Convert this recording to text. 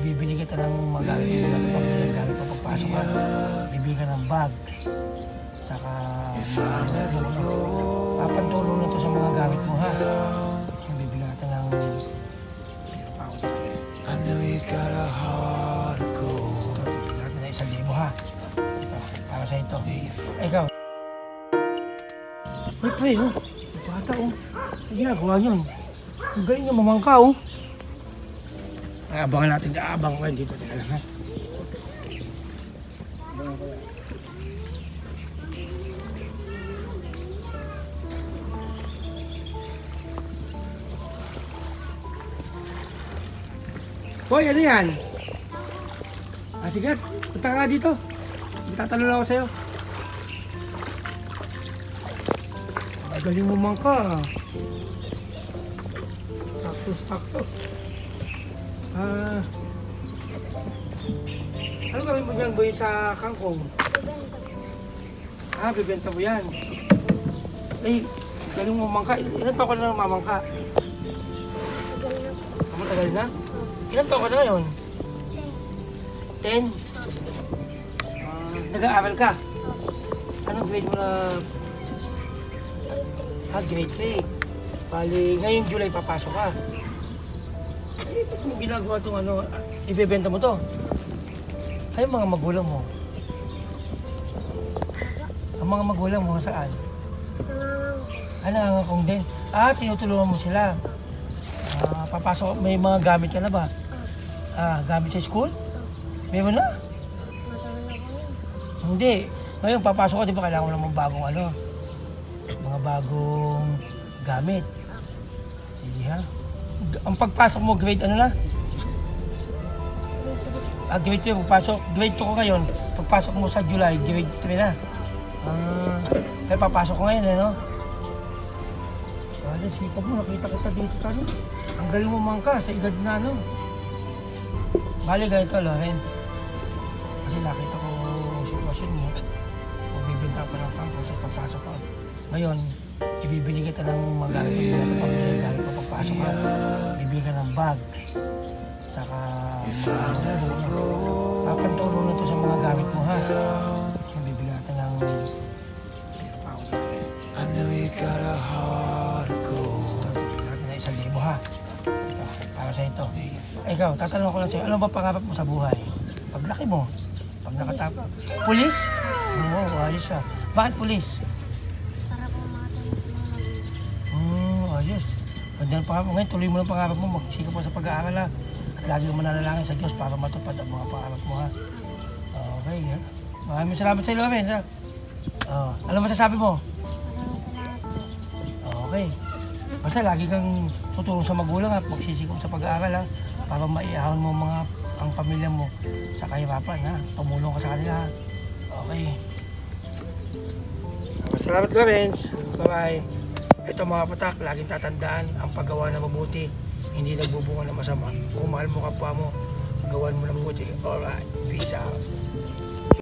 ibibili kita ng magamit mo na pamilya gamit pa pagpasok ka. Bibili ka ng bag. Saka papantulong na to sa mga gamit mo ha. Bibili kita ng I know you got a heart of gold. bibili kita ng 1,000 ha. Ito, para sa ito. Ikaw. Uy, pre, oh. Bata, oh. Ang ginagawa yun. Ang galing niya mamangka, oh. Abangan natin, abang ko yun dito. Teka lang, ha. Abangan ko yan. Hoy, ano yan? Sige, punta ka dito. Magtatanong ako sa'yo. Galing mo man ka. Sakto. Ano gawin mo dyan, boy, sa kangkong? Bibenta mo yan. Galing mo man ka. Ilan taon ka na mamangka? Matagal na? Ilan taon ka na ngayon? 10? Nag-aaral ka? Anong grade mo na? Grade 3. Bali, ngayong July papasok ka. Ba't mo ginagawa itong ibebenta mo to? Ay, mga magulang mo. Ang mga magulang mo saan? Nangangakong din. Tinutulungan mo sila. Papasok, may mga gamit ka na ba? Gamit sa school? Meron na? Hindi. Ngayon, papasok ka, di ba kailangan mo naman bagong mga bagong gamit. Sige ha. Ang pagpasok mo, grade ano na? Grade 3 pagpasok. Grade 2 ko ngayon. Pagpasok mo sa July, grade 3 na. Kaya papasok ko ngayon, no? Sipag mo, nakita kita dito sa ano. Ang galing mo man ka sa edad na Bali, ganito, Loren. Kasi nakita ko yung sitwasyon mo. Magbibenta pa ng pangko sa pagpasok ka. Ngayon, ibibili kita ng magamit mo na pamilya gamit pa pagpasok ka. Bibili ka ng bag. Saka papantulong na to sa mga gamit mo ha. Bibili natin ng I know you got a heart of gold. bibili natin ng 1,000 ha. Ito, para sa ito. Ikaw, tatanong ko lang sa'yo, ano ba pangarap mo sa buhay? Paglaki mo, pag nakatapos. Pulis? Oo, ayos ha. Bakit pulis? Ayos. Ganda ng pangarap mo. Ngayon, tuloy mo ng pangarap mo. Magsikap pa sa pag-aaral ha. At lagi mo mananalangin sa Diyos para matupad ang mga pangarap mo ha. Okay ha. Maraming salamat sa iyo, Loren ha. Ano masasabi mo? Okay. Basta lagi kang tutulong sa magulang at magsisikap sa pag-aaral ha. Para maiahon mo ang pamilya mo sa kahirapan ha. Tumulong ka sa kanila ha. Okay. Salamat, Lorenz. Bye-bye. Ito mga patak, laging tatandaan ang paggawa na mabuti, hindi nagbubunga ng masama. Kung mahal mo kapwa mo, gawan mo ng mabuti. Alright, peace out.